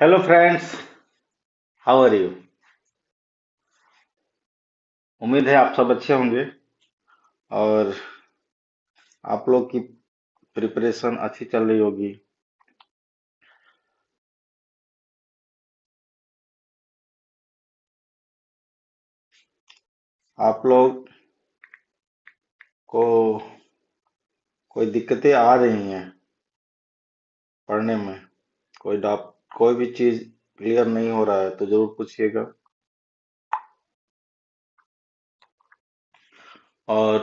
Hello friends, how are you. उम्मीद है आप सब अच्छे होंगे और आप लोग की प्रिपरेशन अच्छी चल रही होगी। आप लोग को कोई दिक्कतें आ रही हैं पढ़ने में, कोई डाउट, कोई भी चीज क्लियर नहीं हो रहा है तो जरूर पूछिएगा। और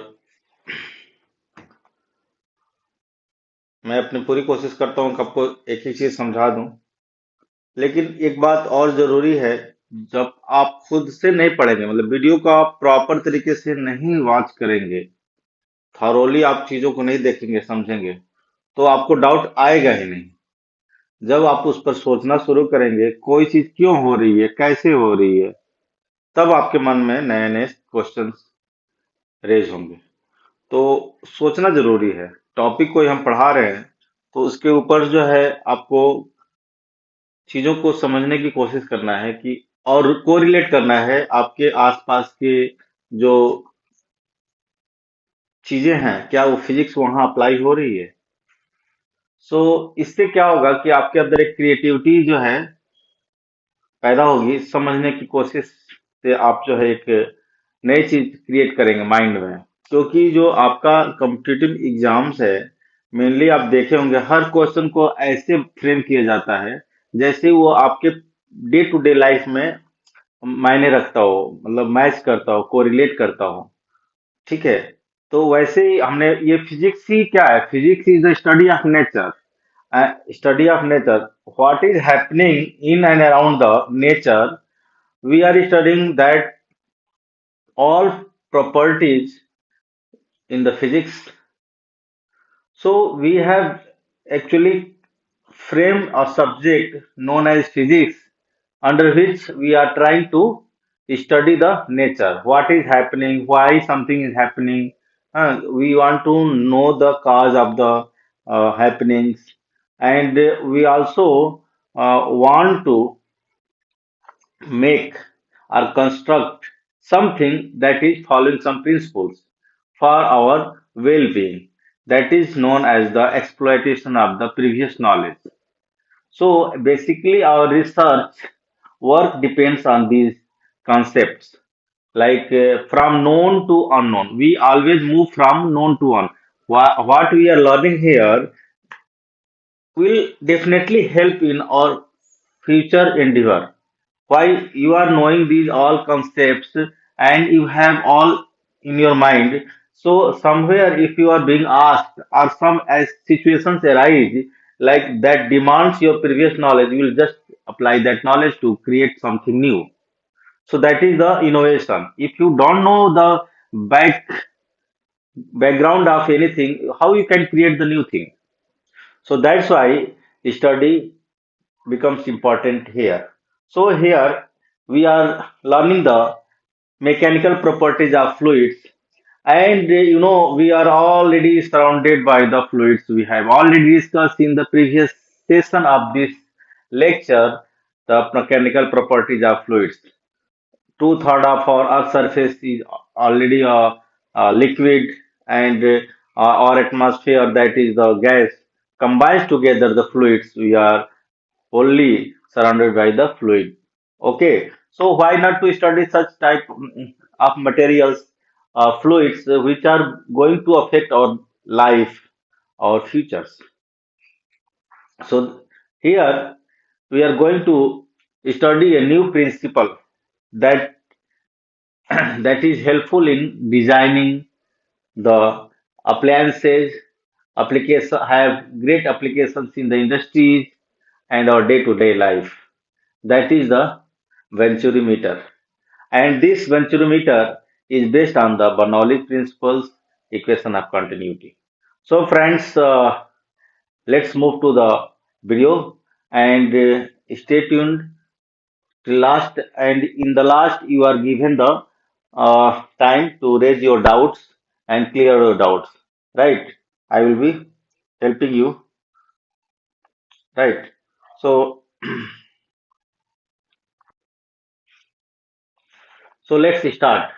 मैं अपनी पूरी कोशिश करता हूँ कि आपको एक ही चीज समझा दूं। लेकिन एक बात और जरूरी है, जब आप खुद से नहीं पढ़ेंगे, मतलब वीडियो को आप प्रॉपर तरीके से नहीं वॉच करेंगे, थॉरोली आप चीजों को नहीं देखेंगे समझेंगे, तो आपको डाउट आएगा ही नहीं। जब आप उस पर सोचना शुरू करेंगे कोई चीज क्यों हो रही है, कैसे हो रही है, तब आपके मन में नए नए क्वेश्चंस रेज होंगे। तो सोचना जरूरी है। टॉपिक कोई हम पढ़ा रहे हैं तो उसके ऊपर जो है आपको चीजों को समझने की कोशिश करना है कि और कोरिलेट करना है आपके आसपास के जो चीजें हैं, क्या वो फिजिक्स वहां अप्लाई हो रही है। सो इससे क्या होगा कि आपके अंदर एक क्रिएटिविटी जो है पैदा होगी, समझने की कोशिश से आप जो है एक नई चीज क्रिएट करेंगे माइंड में। क्योंकि जो आपका कॉम्पिटिटिव एग्जाम्स है, मेनली आप देखे होंगे हर क्वेश्चन को ऐसे फ्रेम किया जाता है जैसे वो आपके डे टू डे लाइफ में मायने रखता हो, मतलब मैच करता हो, कोरिलेट करता हो। ठीक है। तो वैसे ही हमने ये फिजिक्स ही क्या है, physics is the study of nature. Study of nature, what is happening in and around the nature, we are studying that all properties in the physics. So we have actually framed a subject known as physics, under which we are trying to study the nature, what is happening, why something is happening. We want to know the cause of the happenings, and we also want to make or construct something that is following some principles for our well-being, that is known as the exploitation of the previous knowledge. So basically our research work depends on these concepts, like from known to unknown. We always move from known to unknown. What we are learning here will definitely help in our future endeavor. Why you are knowing these all concepts and you have all in your mind. So somewhere if you are being asked or some as situations arise like that demands your previous knowledge, you will just apply that knowledge to create something new. So that is the innovation. If you don't know the background of anything, how you can create the new thing? So that's why study becomes important here. So here we are learning the mechanical properties of fluids, and we are already surrounded by the fluids. We have already discussed in the previous session of this lecture the mechanical properties of fluids. Two-thirds of our Earth's surface is already a liquid, and our atmosphere, that is the gas, combines together the fluids. We are only surrounded by the fluid. Okay, so why not to study such type of materials, fluids, which are going to affect our life, our futures. So here we are going to study a new principle that that is helpful in designing the appliances. Application have great applications in the industries and our day-to-day life. That is the Venturimeter. And this Venturimeter is based on the Bernoulli principles equation of continuity. So friends, let's move to the video and stay tuned till last. And in the last, you are given the time to raise your doubts and clear your doubts. Right? I will be helping you. Right? So So let's start.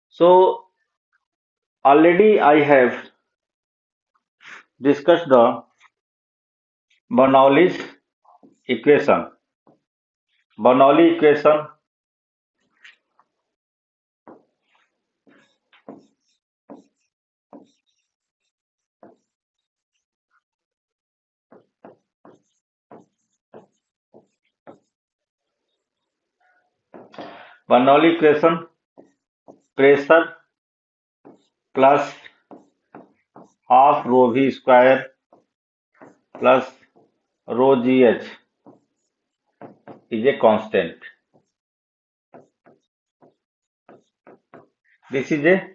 So already I have discussed the Bernoulli's equation. Bernoulli equation, Bernoulli equation, pressure plus half rho v square plus rho gh is a constant. This is a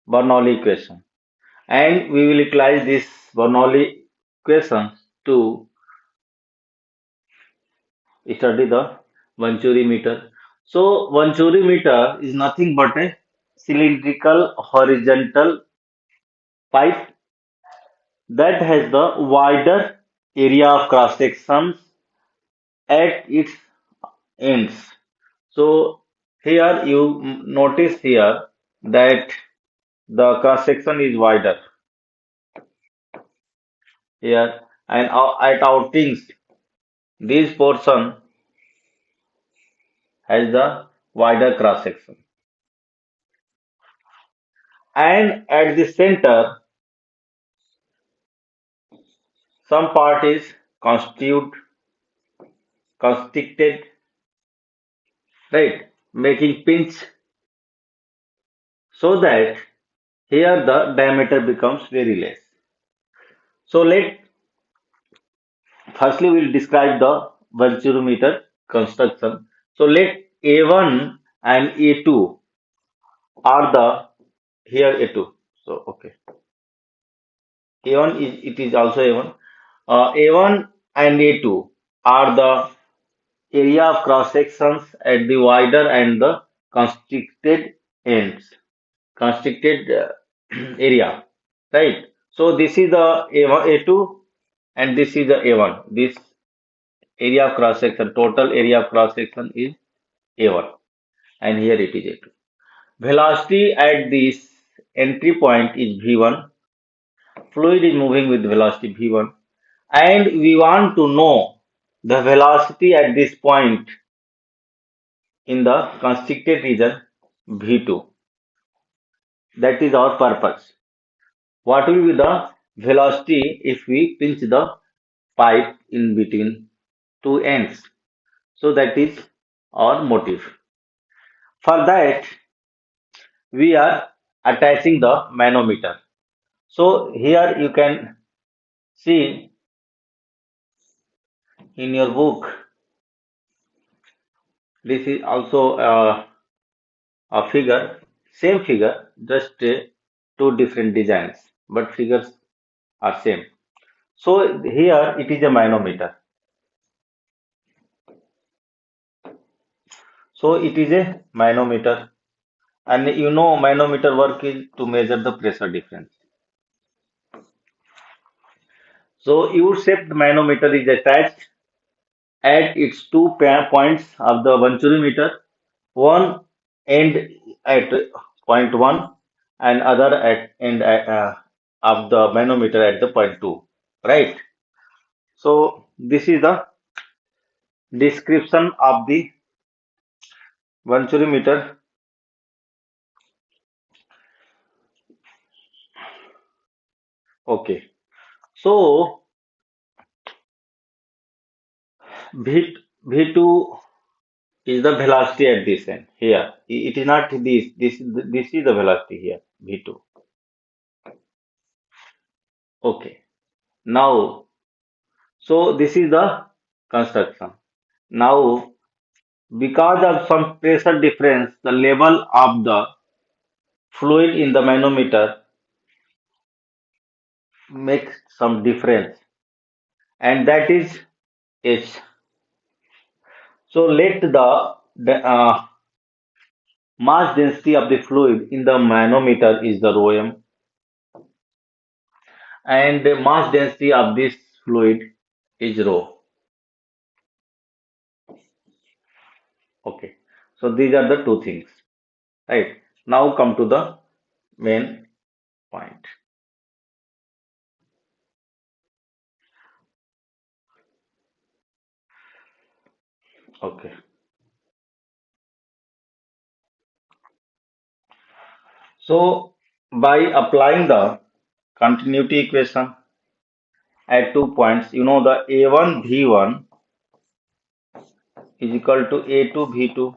Bernoulli equation, and we will utilize this Bernoulli equation to study the Venturimeter. So Venturimeter is nothing but a cylindrical horizontal pipe that has the wider area of cross sections at its ends. So here you notice here that the cross section is wider here, and at outings this portion has the wider cross section, and at the center some part is constricted, right, making pinch, so that here the diameter becomes very less. So let firstly we'll describe the Venturimeter construction. So let A1 and A2 are the here A2. So okay, A1 is it is also A1. A1 and A2 are the area of cross sections at the wider and the constricted ends, constricted area, right? So this is the A1, A2, and this is the A1. This area of cross section, total area of cross section is A1, and here it is A2. Velocity at this entry point is V1. Fluid is moving with velocity V1, and we want to know the velocity at this point in the constricted region V2. That is our purpose. What will be the velocity if we pinch the pipe in between two ends? So that is our motive. For that, we are attaching the manometer. So here you can see in your book, this is also a figure, same figure, just two different designs, but figures are same. So here it is a manometer. So it is a manometer, and you know manometer work is to measure the pressure difference. So U-shaped manometer is attached at its two points of the Venturimeter, one end at point 1 and other at end of the manometer at the point 2, right? So this is the description of the Venturimeter. Okay, so V V2 is the velocity at this end here. It is not this is the velocity here V2. Okay, now so this is the construction. Now because of some pressure difference, the level of the fluid in the manometer makes some difference, and that is H. So let the mass density of the fluid in the manometer is the rho m, and the mass density of this fluid is rho. Okay, so these are the two things. right? Now come to the main point. Okay. So by applying the continuity equation at 2 points, you know the A1 V1 is equal to A2 V2.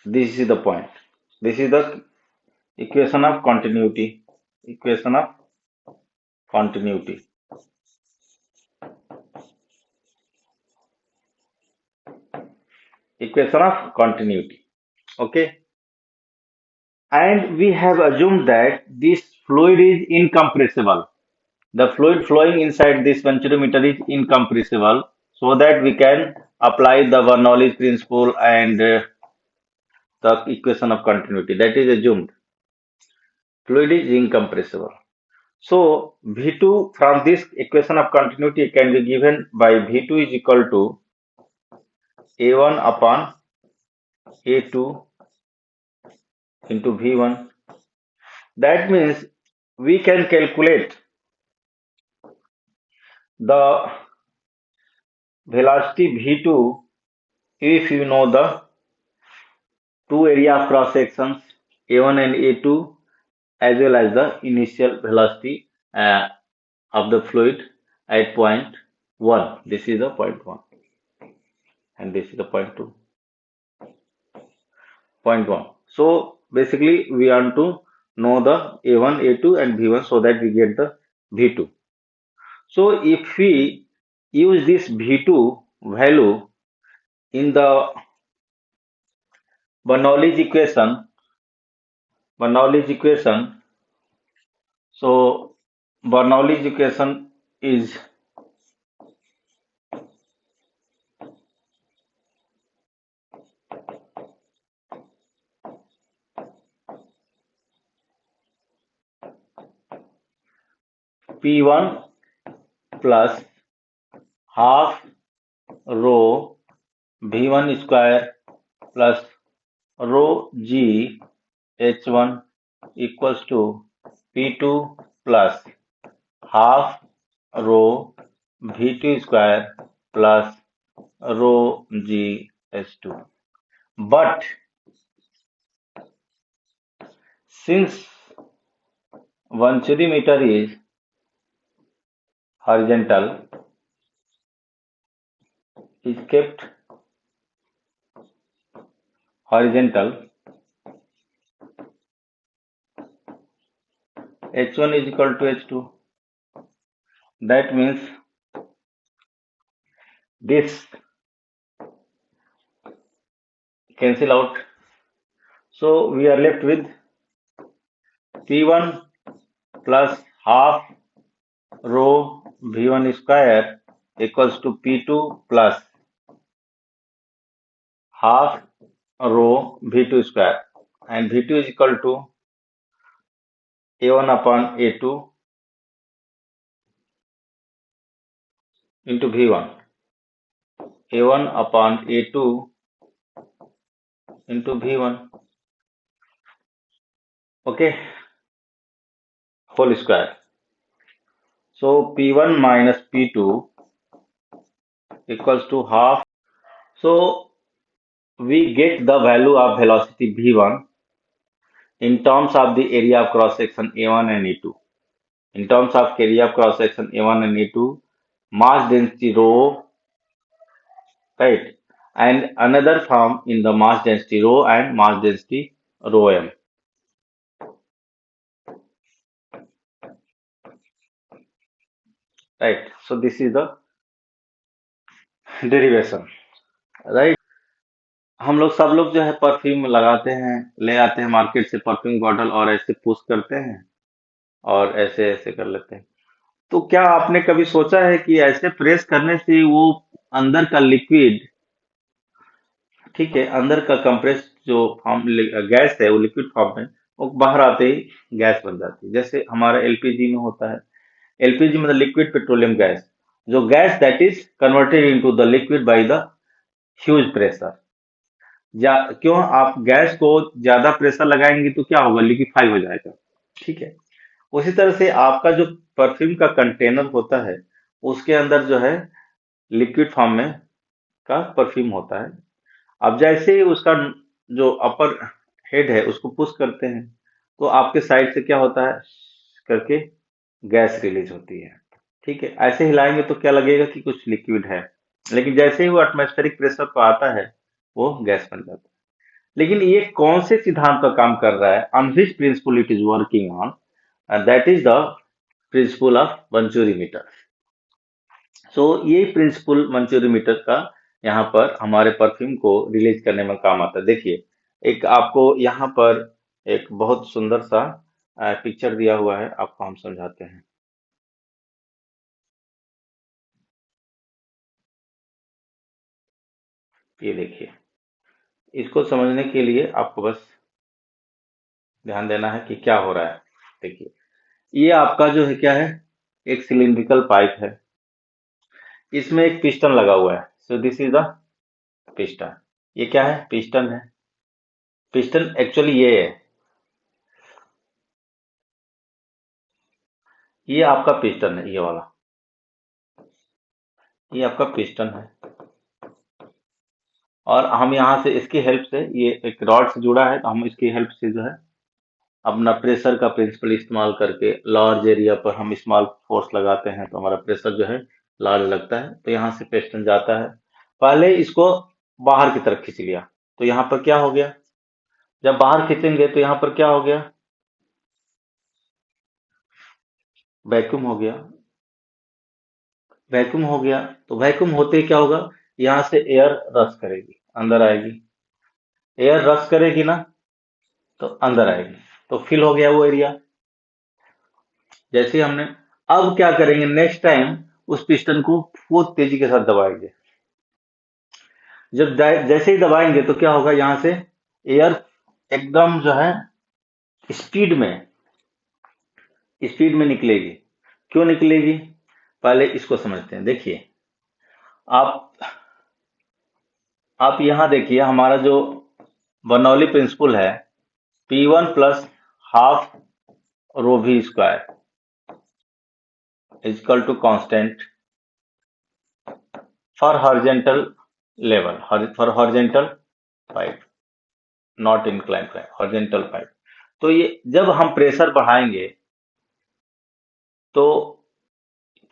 This is the point. This is the equation of continuity. Equation of continuity. Equation of continuity. Okay. And we have assumed that this fluid is incompressible. The fluid flowing inside this venturimeter is incompressible, so that we can apply the Bernoulli principle and the equation of continuity. That is assumed. Fluid is incompressible. So V2 from this equation of continuity can be given by V2 is equal to A1 upon A2 into V1. That means we can calculate the velocity V2 if you know the two area of cross sections A1 and A2 as well as the initial velocity of the fluid at point 1. This is the point 1 and this is the point 2. Point 1. So basically we want to know the A1, A2 and V1 so that we get the V2. So if we use this V2 value in the Bernoulli's equation, so Bernoulli's equation is P1 plus half rho V1 square plus rho G H1 equals to P2 plus half rho V2 square plus rho G H2. But since Venturimeter is horizontal, is kept horizontal, H1 is equal to H2. That means this cancel out. So we are left with P1 plus half rho V1 square equals to P2 plus half rho V2 square, and V2 is equal to A1 upon A2 into V1. A1 upon A2 into V1. Okay, whole square. So P1 minus P2 equals to half. So we get the value of velocity V1 in terms of the area of cross section A1 and A2. In terms of area of cross section A1 and A2, mass density rho, right? And another form in the mass density rho and mass density rho m. Right. So this is the derivation. Right. हम लोग सब लोग जो है perfume लगाते हैं, ले आते हैं मार्केट से परफ्यूम बॉटल और ऐसे पुश करते हैं और ऐसे ऐसे कर लेते हैं. तो क्या आपने कभी सोचा है कि ऐसे प्रेस करने से वो अंदर का लिक्विड, ठीक है, अंदर का कंप्रेस जो फॉर्म गैस है वो लिक्विड फॉर्म में, वो बाहर आते ही गैस बन जाती है, जैसे हमारा एलपीजी में होता है. एलपीजी मतलब लिक्विड पेट्रोलियम गैस, जो gas that is converted into the liquid by the huge pressure. क्यों आप गैस को ज्यादा प्रेशर लगाएंगे तो क्या होगा, लिक्विफाई हो जाएगा। ठीक है। उसी तरह से आपका जो परफ्यूम का कंटेनर होता है उसके अंदर जो है लिक्विड फॉर्म में का परफ्यूम होता है। अब जैसे ही उसका जो अपर हेड है उसको पुश करते हैं तो आपके साइड से क्या होता है करके गैस रिलीज होती है। ठीक है, ऐसे हिलाएंगे तो क्या लगेगा कि कुछ लिक्विड है, लेकिन जैसे ही वो एटमॉस्फेरिक प्रेशर पर आता है वो गैस बन जाता है। लेकिन ये कौन से सिद्धांत पर काम कर रहा है, on which principle it is working on, that is the principle of venturimeter. So ये प्रिंसिपल वेंचुरीमीटर का यहाँ पर हमारे परफ्यूम को रिलीज करने में काम आता है। देखिए, एक आपको यहाँ पर एक बहुत सुंदर सा पिक्चर दिया हुआ है, आपको हम समझाते हैं। ये देखिए, इसको समझने के लिए आपको बस ध्यान देना है कि क्या हो रहा है। देखिए, ये आपका जो है क्या है, एक सिलिंड्रिकल पाइप है, इसमें एक पिस्टन लगा हुआ है। So this is the piston. ये क्या है, पिस्टन है। पिस्टन एक्चुअली ये है, ये आपका पिस्टन है, ये वाला, ये आपका पिस्टन है। और हम यहाँ से इसकी हेल्प से, ये एक रॉड से जुड़ा है तो हम इसकी हेल्प से जो है अपना प्रेशर का प्रिंसिपल इस्तेमाल करके लार्ज एरिया पर हम स्मॉल फोर्स लगाते हैं तो हमारा प्रेशर जो है लार्ज लगता है। तो यहाँ से पिस्टन जाता है, पहले इसको बाहर की तरफ खींच लिया तो यहाँ पर क्या हो गया, जब बाहर खींचेंगे तो यहाँ पर क्या हो गया, वैक्यूम हो गया। वैक्यूम हो गया तो वैक्यूम होते ही क्या होगा, यहाँ से एयर रश करेगी, अंदर आएगी। एयर रश करेगी ना तो अंदर आएगी, तो फिल हो गया वो एरिया। जैसे हमने, अब क्या करेंगे नेक्स्ट टाइम, उस पिस्टन को बहुत तेजी के साथ दबाएंगे। जब जैसे ही दबाएंगे तो क्या होगा, यहाँ से एयर एकदम जो है स्पीड में निकलेगी। क्यों निकलेगी, पहले इसको समझते हैं। देखिए, आप यहाँ देखिए, हमारा जो बर्नौली प्रिंसिपल है, P1 plus half rho v square is equal to constant for horizontal level, for horizontal pipe, not incline pipe, horizontal pipe. तो ये जब हम प्रेशर बढ़ाएंगे तो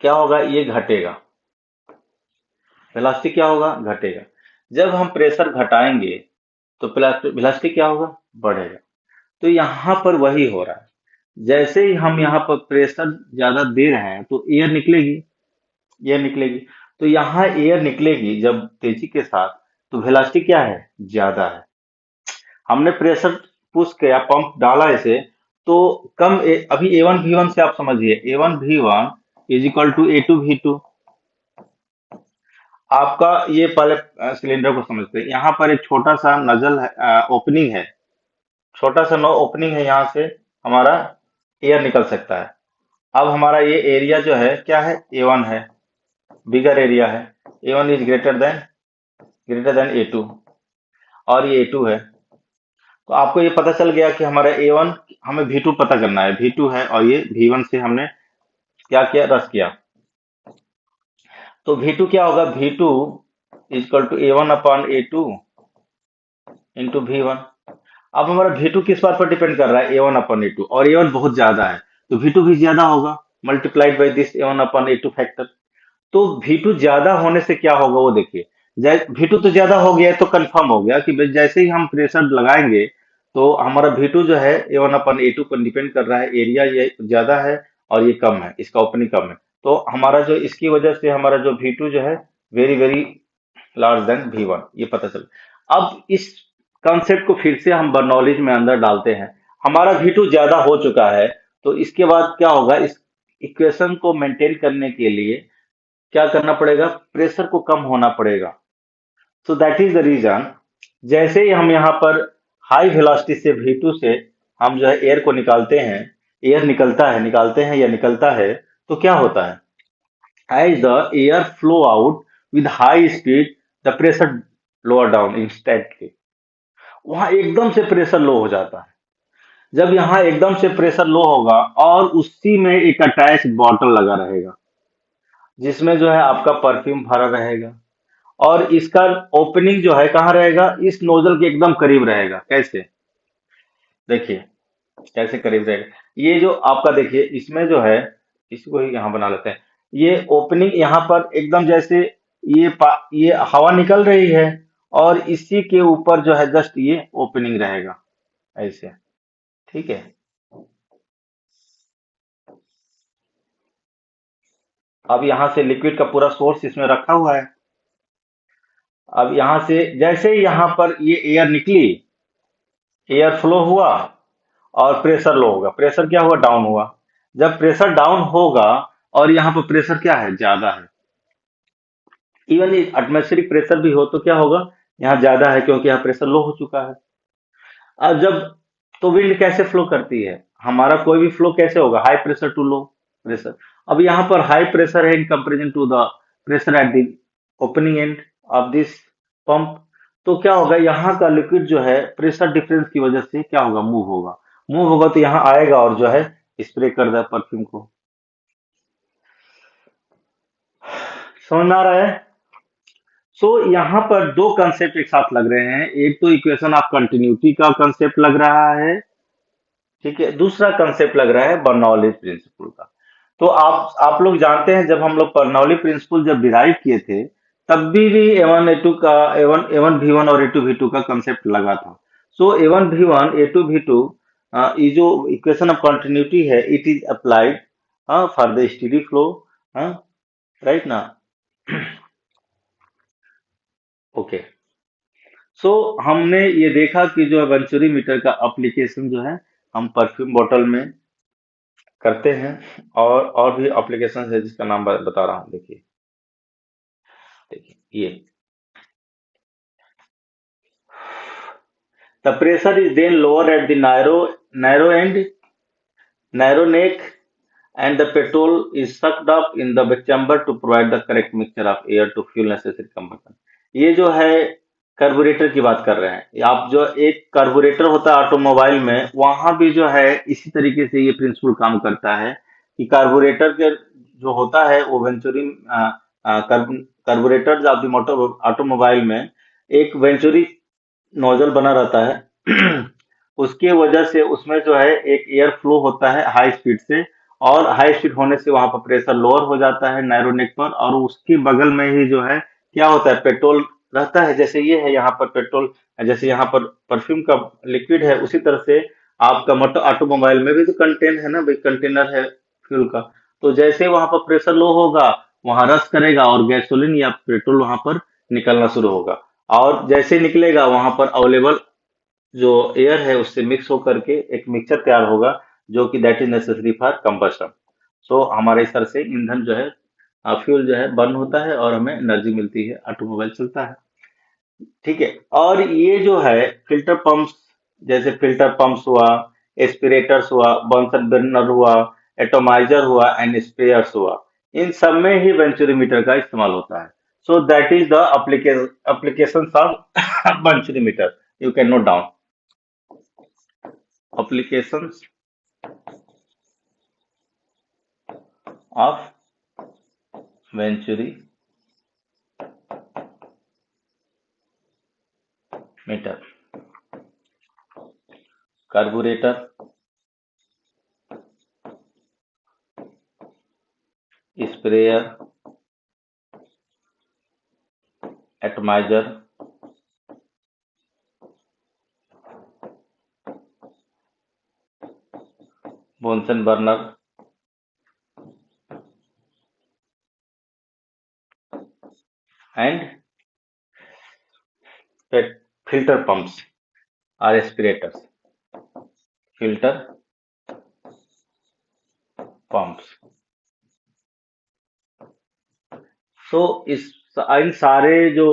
क्या होगा, ये घटेगा, वेलोसिटी क्या होगा, घटेगा। जब हम प्रेशर घटाएंगे तो वेलोसिटी क्या होगा, बढ़ेगा। तो यहाँ पर वही हो रहा है, जैसे ही हम यहाँ पर प्रेशर ज्यादा दे रहे हैं तो एयर निकलेगी, एयर निकलेगी। तो यहाँ एयर निकलेगी जब तेजी के साथ, तो वेलोसिटी क्या है, ज्यादा है। हमने प्रेशर पुश किया, पंप डाला इसे, तो अभी A1 V1 से आप समझिए, A1 V1 is equal to A2 V2। आपका ये पहले सिलेंडर को समझते हैं, यहाँ पर एक छोटा सा नजल है, ओपनिंग है, छोटा सा नो ओपनिंग है, यहाँ से हमारा एयर निकल सकता है। अब हमारा ये एरिया जो है क्या है, A1 है, बिगर एरिया है। A1 is greater than A2, और ये A2 है। तो आपको ये पता चल गया कि हमारा A1, हमें V2 पता करना है, V2 है, और ये V1 से हमने क्या किया, रस किया। तो V2 क्या होगा, V2 equal to A1/A2 into V1। अब हमारा V2 किस बात पर डिपेंड कर रहा है, A1/A2, और A1 बहुत ज्यादा है तो V2 भी ज्यादा होगा, multiplied by this A1/A2 factor. तो V2 ज्यादा होने से क्या होगा वो देखिए, V2 तो ज्यादा हो गया है तो कंफर्म हो गया कि भाई जैसे ही हम प्रेशर लगाएंगे तो हमारा V2 जो है A1/A2 पर डिपेंड कर रहा है, एरिया ये ज्यादा है और ये कम है, इसका ओपनिंग कम है। तो हमारा जो इसकी वजह से हमारा जो V2 जो है very very large then V1, ये पता चल। अब इस कॉन्सेप्ट को फिर से हम बर्नौलीज में अंदर डालते हैं, हमारा V2 ज्यादा हो चुका है, तो इसके बाद क्या होगा, इस इक्वेशन को मेंटेन करने के लिए क्या करना पड़ेगा, प्रेशर को कम होना पड़ेगा। So that is the reason, जैसे ही हम यहाँ पर हाई वेलोसिटी से V2 से हम जो है एयर को निकालते हैं, एयर निकलता है, निकालते हैं या निकलता है, तो क्या होता है, as the air flow out with high speed, the pressure lower down instantly। वहां एकदम से प्रेशर लो हो जाता है। जब यहाँ एकदम से प्रेशर लो होगा और उसी में एक अटैच बॉटल लगा रहेगा, जिसमें जो है आपका परफ्यूम भरा रहेगा, और इसका ओपनिंग जो है कहाँ रहेगा, इस नोजल के एकदम करीब रहेगा। कैसे, देखिए कैसे करीब रहेगा। ये जो आपका देखिए इसमें जो है, इसको ही यहाँ बना लेते हैं। ये ओपनिंग यहाँ पर एकदम जैसे ये हवा निकल रही है, और इसी के ऊपर जो है जस्ट ये ओपनिंग रहेगा, ऐसे। ठीक है। अब यहाँ से लिक्विड का पूरा सोर्स इसमें रखा हुआ है। अब यहाँ से जैसे ही यहाँ पर ये एयर निकली, एयर फ्लो हुआ और प्रेशर लो होगा, प्रेशर क्या हुआ, डाउन हुआ। जब प्रेशर डाउन होगा और यहाँ पर प्रेशर क्या है, ज्यादा है, इवन एटमॉस्फेरिक प्रेशर भी हो तो क्या होगा, यहाँ ज्यादा है क्योंकि यहाँ प्रेशर लो हो चुका है। अब जब, तो विंड कैसे फ्लो करती है, हमारा कोई भी फ्लो कैसे होगा, high pressure to low pressure. अब यहाँ पर हाई प्रेशर है in comparison to the pressure at the opening end of this pump. तो क्या होगा, यहाँ का लिक्विड जो है प्रेशर डिफरेंस की वजह से क्या होगा, मूव होगा। मूव होगा तो यहाँ आएगा और जो है स्प्रे कर दे परफ्यूम को। समझ में आ रहा है। सो यहाँ पर दो कंसेप्ट एक साथ लग रहे हैं, एक तो इक्वेशन ऑफ कंटिन्यूटी का कंसेप्ट लग रहा है, ठीक है, दूसरा कंसेप्ट लग रहा है बर्नौली प्रिंसिपल का। तो आप लोग जानते हैं, जब हम लोग बर्नौली प्रिंसिपल जब डिराइव किए थे, तब भी A1 A2 का A1 A1 V1 और A2 V2 का कंसेप्ट लगा था। सो A1 V1 A2 V2, ये जो इक्वेशन ऑफ कंटिन्यूटी है, it is applied for the steady flow, right ना। ओके। सो हमने ये देखा कि जो है वेंचुरी मीटर का एप्लीकेशन जो है हम परफ्यूम बॉटल में करते हैं, और भी एप्लीकेशन है जिसका नाम बता रहा हूँ। देखिए, देखिए ये, the pressure is then lower at the narrow end, narrow neck, and the petrol is sucked up in the chamber to provide the correct mixture of air to fuel necessary combustion। ये जो है carburettor की बात कर रहे हैं आप। जो एक कार्बोरेटर होता है ऑटोमोबाइल में, वहां भी जो है इसी तरीके से ये प्रिंसिपल काम करता है कि कार्बोरेटर के जो होता है वो venturi, carburettor of the motor automobile में एक वेंचुरी नोजल बना रहता है। उसके वजह से उसमें जो है एक एयर फ्लो होता है हाई स्पीड से, और हाई स्पीड होने से वहां पर प्रेशर लोअर हो जाता है नैरो नेक पर, और उसके बगल में ही जो है क्या होता है, पेट्रोल रहता है। जैसे ये है यहाँ पर पेट्रोल, जैसे यहाँ पर परफ्यूम का लिक्विड है, उसी तरह से आपका मोटर ऑटोमोबाइल में भी तो कंटेन है ना भाई, कंटेनर है फ्यूल का। तो जैसे वहां पर प्रेशर लो होगा, वहां रस करेगा और गैसोलीन या पेट्रोल वहां पर निकलना शुरू होगा, और जैसे निकलेगा वहां पर अवेलेबल जो एयर है उससे मिक्स होकर के एक मिक्सचर तैयार होगा, जो कि that is necessary for combustion. So हमारे इस तरह से ईंधन जो है, फ्यूल जो है बर्न होता है और हमें एनर्जी मिलती है, ऑटोमोबाइल चलता है। ठीक है। और ये जो है फिल्टर पंप्स, जैसे फिल्टर पंप्स हुआ, एस्पिरेटर्स हुआ, बंसन बर्नर हुआ, एटोमाइजर हुआ एंड स्प्रेयर्स हुआ, इन सब में ही वेंचुरीमीटर का इस्तेमाल होता है। सो that is the applications of venturimeter. You can note down applications of Venturimeter: carburetor, sprayer, atomizer, Bunsen burner, and filter pumps or aspirators, filter pumps। सो इस इन सारे जो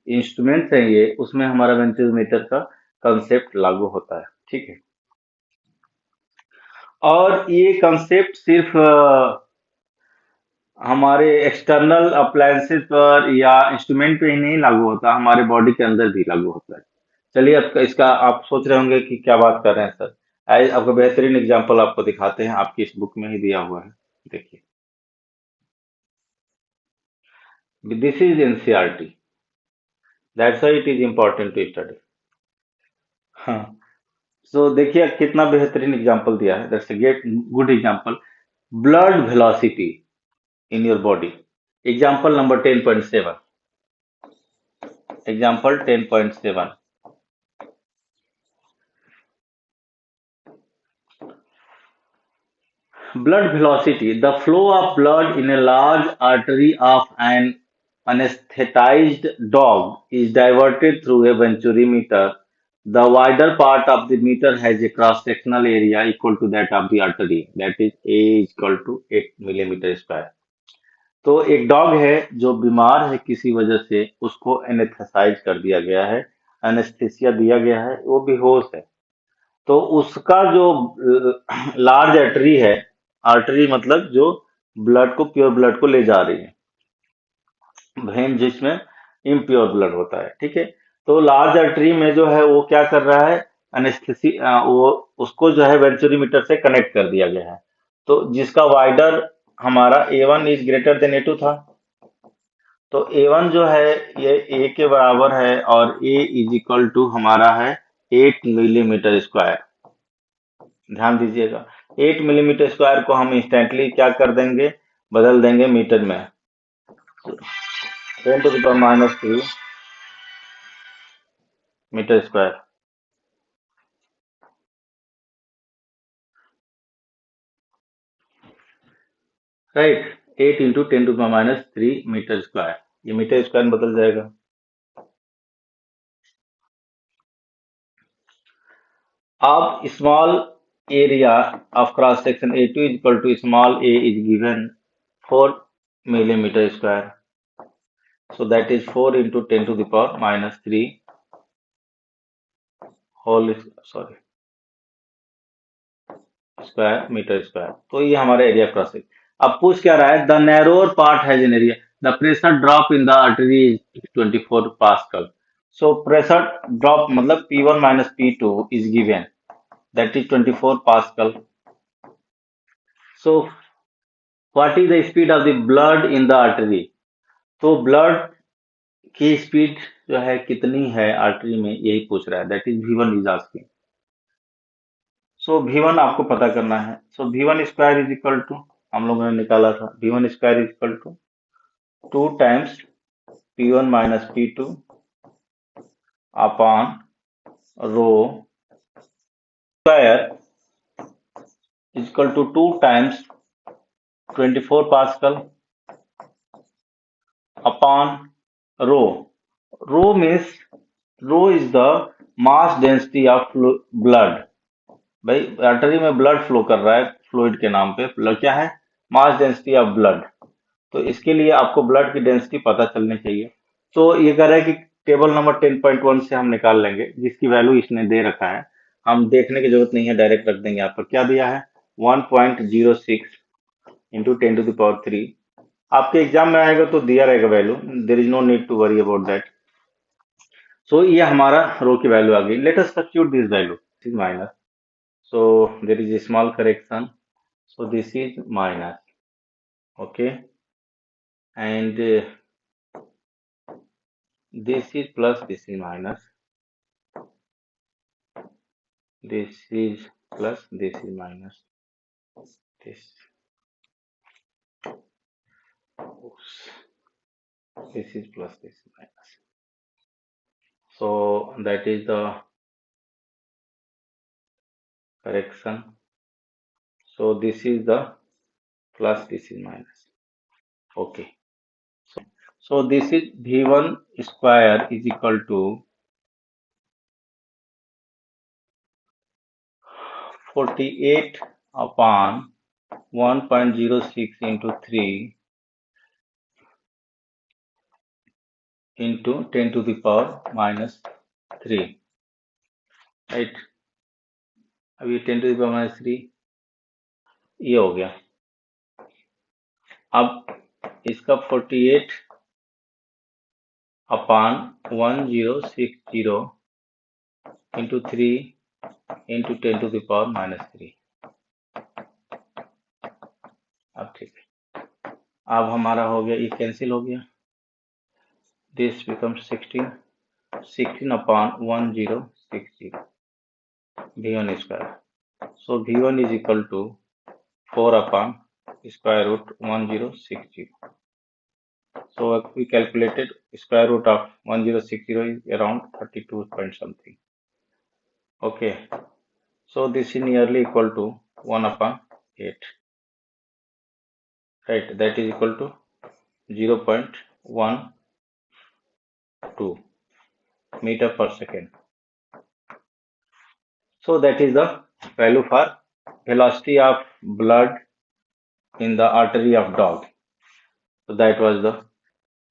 इंस्ट्रूमेंट्स हैं ये, उसमें हमारा वेंचुरीमीटर का कंसेप्ट लागू होता है। ठीक है। और ये कंसेप्ट सिर्फ हमारे एक्सटर्नल अप्लायंसेस पर या इंस्ट्रूमेंट पे ही नहीं लागू होता, हमारे बॉडी के अंदर भी लागू होता है। चलिए, अब इसका आप सोच रहे होंगे कि क्या बात कर रहे हैं सर। आइए आपको बेहतरीन एग्जांपल आपको दिखाते हैं, आपकी इस बुक में ही दिया हुआ है। देखिए, this is NCERT, that's why it is important to study. हाँ, सो देखिए कितना बेहतरीन एग्जांपल दिया है, that's a great good example. Blood velocity in your body, example number 10.7, example 10.7। Blood velocity, the flow of blood in a large artery of an anesthetized dog is diverted through a venturimeter. The wider part of the meter has a cross-sectional area equal to that of the artery, that is A is equal to 8 millimeter square. तो एक dog है जो बीमार है किसी वजह से, उसको एनेस्थेसाइज कर दिया गया है, एनेस्थेसिया दिया गया है, वो बेहोश है। तो उसका जो लार्ज आर्टरी है, आर्टरी मतलब जो ब्लड को, प्योर ब्लड को ले जा रही है, वेन जिसमें इम्प्योर ब्लड होता है, ठीक है। तो लार्ज आर्टरी में जो है वो क्या कर रहा है, एनेस्थेसी वो उसको जो है वेंचुरीमीटर से कनेक्ट कर दिया गया है। तो जिसका वाइडर हमारा A1 is greater than A2 था, तो A1 जो है ये A के बराबर है और A इज इक्वल टू हमारा है 8 मिलीमीटर स्क्वायर। ध्यान दीजिएगा, 8 मिलीमीटर स्क्वायर को हम इंस्टेंटली क्या कर देंगे, बदल देंगे मीटर में, 10⁻³ metre square. Right, 8 into 10⁻³ metre square, ये मीटर स्क्वायर में बदल जाएगा। अब small area of cross section A2 is equal to small a is given 4 millimetre square, so that is 4 into 10⁻³ whole, sorry, square metre square. तो ये हमारा area cross section. अब पूछ क्या रहा है, the narrower part has an area, the pressure drop in the artery is 24 pascal. So pressure drop मतलब P1 minus P2 is given, that is 24 pascal. So what is the speed of the blood in the artery, तो blood की speed जो है कितनी है artery में, यही पूछ रहा है, that is V1 is asking. So V1 आपको पता करना है। So V1 square is equal to, हम लोगों ने निकाला था, V1 square is equal to 2 times P1 minus P2 upon rho square is equal to 2 times 24 pascal upon rho. Rho means, rho is the mass density of blood. भाई artery में blood flow कर रहा है, fluid के नाम पे, blood क्या है, मास डेंसिटी ऑफ ब्लड। तो इसके लिए आपको ब्लड की डेंसिटी पता चलनी चाहिए। तो ये कह रहा है कि टेबल नंबर 10.1 से हम निकाल लेंगे, जिसकी वैल्यू इसने दे रखा है, हम देखने की जरूरत नहीं है, डायरेक्ट रख देंगे। यहाँ पर क्या दिया है, 1.06 इंटू 10⁻³ आपके एग्जाम में आएगा तो दिया रहेगा value, there is no need to worry about that. So ये हमारा रो की वैल्यू आ गई। Let us substitute this value, this is minus, so there is a small correction, so this is minus, okay, and this is plus, this is minus, this is plus, this is minus, this, oops, this is plus, this is minus, so that is the correction. So this is the plus, this is minus, okay. So this is V1 square is equal to 48 upon 1.06 into 3 into 10⁻³ right. अब ये 10⁻³ ये हो गया। अब इसका 48 upon 1060 into 3 into 10 to the power minus 3। अब ठीक है, अब हमारा हो गया, ये कैंसिल हो गया, this becomes 16 upon 1060 v1 square। So v1 is equal to 4 upon square root 1060। So we calculated square root of 1060 is around 32 point something. Okay, so this is nearly equal to 1 upon 8, right? That is equal to 0.12 meter per second. So that is the value for velocity of blood in the artery of dog. So that was the,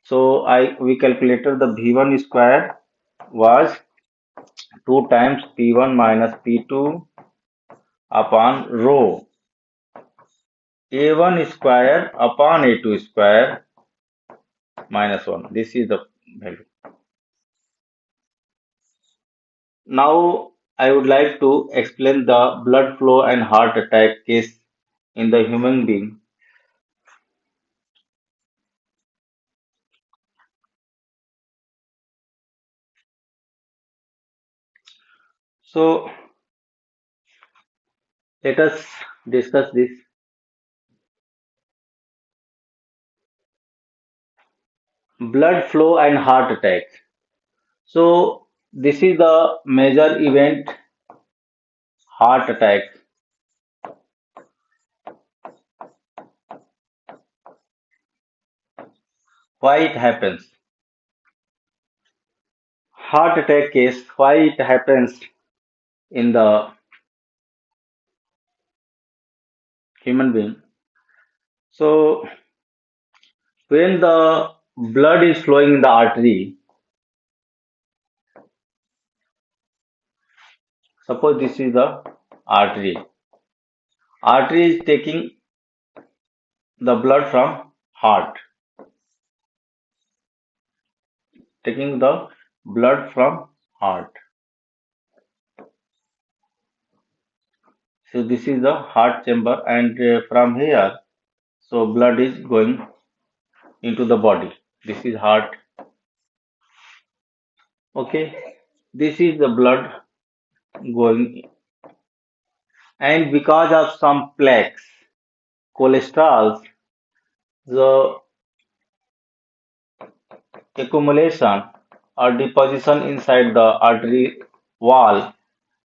so we calculated the V1 square was 2 times P1 minus P2 upon rho A1 square upon A2 square minus 1. This is the value. Now I would like to explain the blood flow and heart attack case in the human being. So let us discuss this. Blood flow and heart attack. So this is the major event, heart attack. Why it happens? Heart attack case, why it happens in the human being? So when the blood is flowing in the artery, suppose this is the artery. Artery is taking the blood from heart, taking the blood from heart. So this is the heart chamber, and from here, so blood is going into the body. This is heart. Okay, this is the blood going, and because of some plaques, cholesterol, the accumulation or deposition inside the artery wall,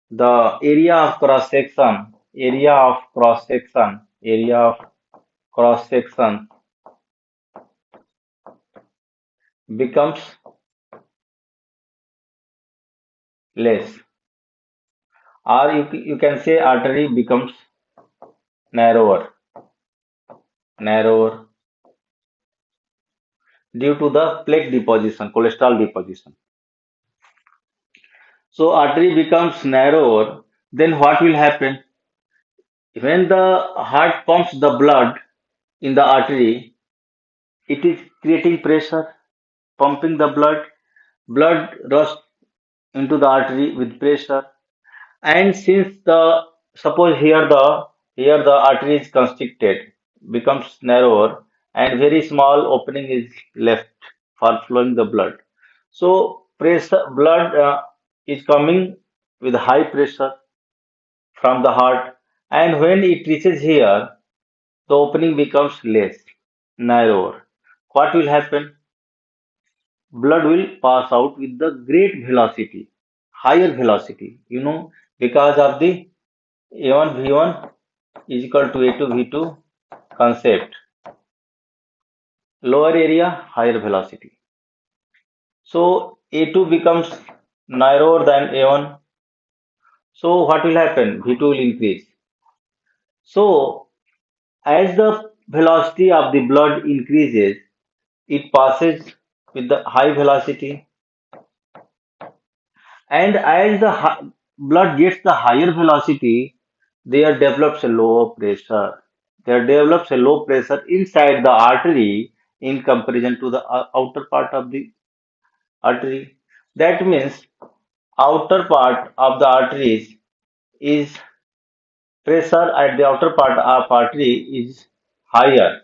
the area of cross section becomes less, or you can say artery becomes narrower due to the plaque deposition, cholesterol deposition. So artery becomes narrower, then what will happen? When the heart pumps the blood in the artery, it is creating pressure, pumping the blood. Blood rushes into the artery with pressure, and since the, suppose here the artery is constricted, becomes narrower, and very small opening is left for flowing the blood. So pressure blood is coming with high pressure from the heart, and when it reaches here, the opening becomes less, narrower. What will happen? Blood will pass out with the great velocity, higher velocity, because of the A1 V1 is equal to A2 V2 concept. Lower area, higher velocity. So A2 becomes narrower than A1. So what will happen? V2 will increase. So as the velocity of the blood increases, it passes with the high velocity, and as the blood gets the higher velocity, there develops a low pressure. There develops a low pressure inside the artery in comparison to the outer part of the artery. That means outer part of the arteries is pressure at the outer part of artery is higher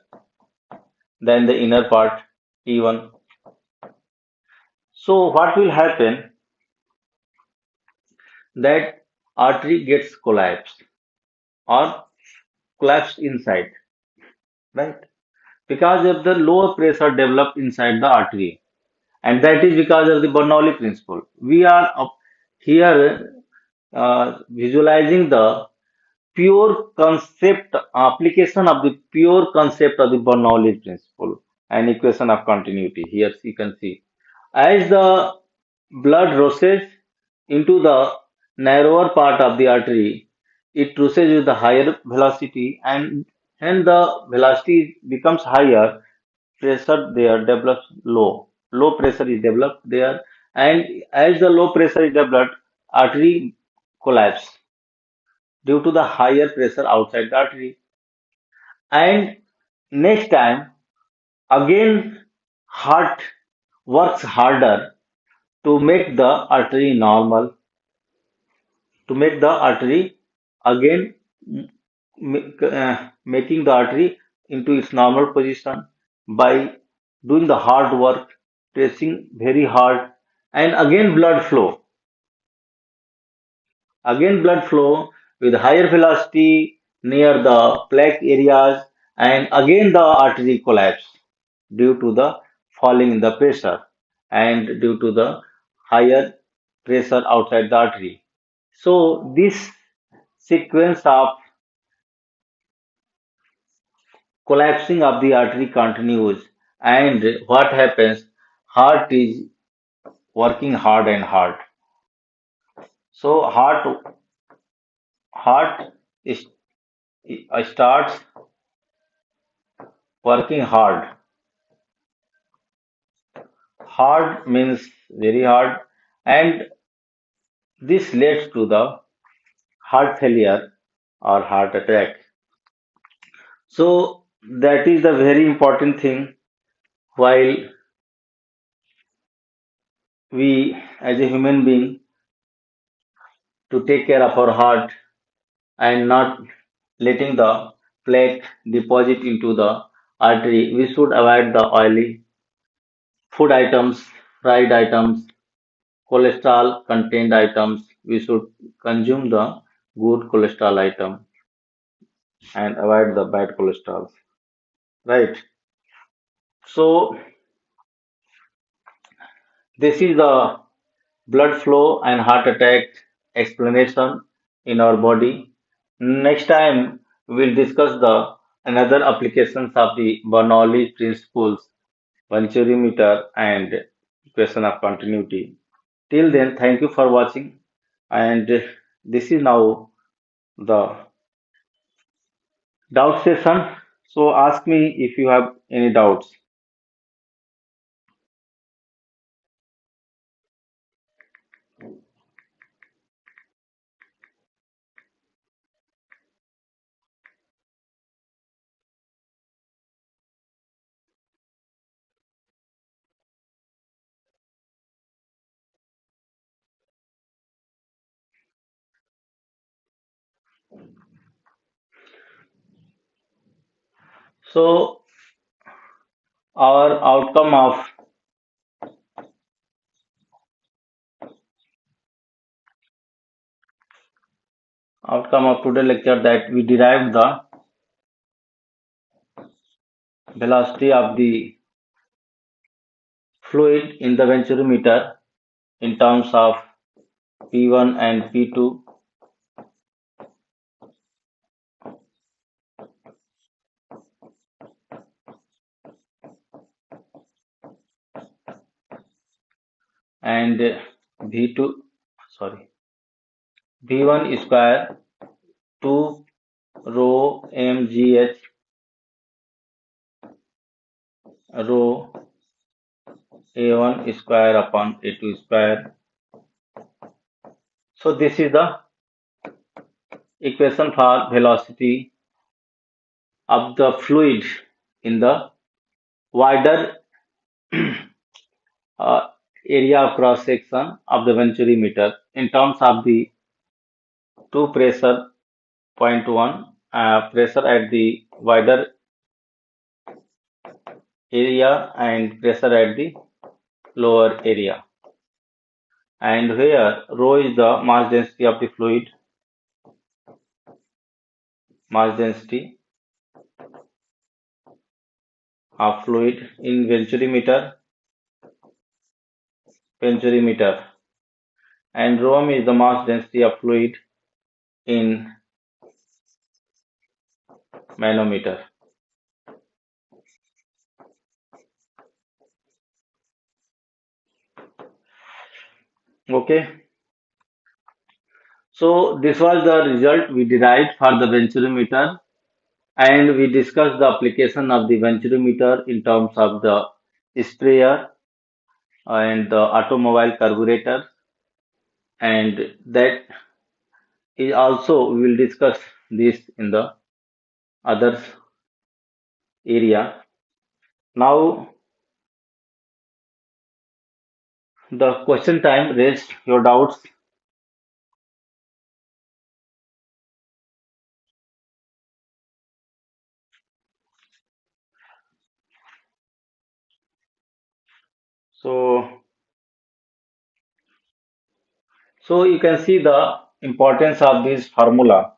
than the inner part T1. So what will happen that artery gets collapsed or collapsed inside, right? Because of the lower pressure developed inside the artery, and that is because of the Bernoulli principle. We are up here visualizing the pure concept application of the pure concept of the Bernoulli principle and equation of continuity. Here you can see as the blood rushes into the narrower part of the artery, it rushes with the higher velocity, and when the velocity becomes higher, pressure there develops low. Low pressure is developed there, and as the low pressure is developed, artery collapse due to the higher pressure outside the artery. And next time, again, heart works harder to make the artery normal, to make the artery again making the artery into its normal position by doing the hard work, pressing very hard, and again blood flow with higher velocity near the plaque areas, and again the artery collapse due to the falling in the pressure and due to the higher pressure outside the artery. So this sequence of collapsing of the artery continues, and what happens, heart is working hard and hard. So heart is, starts working hard. Hard means very hard, and this leads to the heart failure or heart attack. So that is the very important thing while we as a human being to take care of our heart and not letting the plaque deposit into the artery. We should avoid the oily food items, fried items, cholesterol contained items. We should consume the good cholesterol item and avoid the bad cholesterol. Right. So this is the blood flow and heart attack explanation in our body. Next time we'll discuss the another applications of the Bernoulli principles, Venturimeter and equation of continuity. Till then, thank you for watching, and this is now the doubt session. So ask me if you have any doubts. So our outcome of today lecture that we derived the velocity of the fluid in the venturimeter in terms of P1 and P2, and V2, sorry, V1 square 2 rho mgh rho A1 square upon A2 square. So this is the equation for velocity of the fluid in the wider uh, area of cross section of the Venturimeter in terms of the two pressure. Point one, pressure at the wider area and pressure at the lower area, and where rho is the mass density of the fluid, mass density of fluid in Venturimeter, and rho is the mass density of fluid in manometer. Okay, so this was the result we derived for the Venturimeter, and we discussed the application of the Venturimeter in terms of the sprayer and the automobile carburetor, and that is also we will discuss this in the other area. Now the question time, raise your doubts. So you can see the importance of this formula.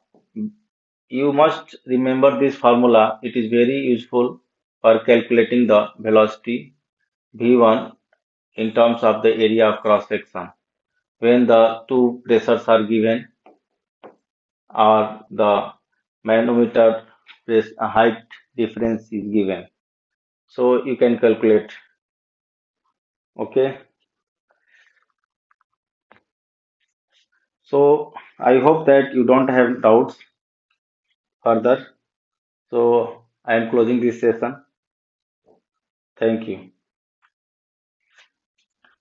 You must remember this formula. It is very useful for calculating the velocity V1 in terms of the area of cross section when the two pressures are given or the manometer press height difference is given. So you can calculate. Okay. So I hope that you don't have doubts further. So I am closing this session. Thank you.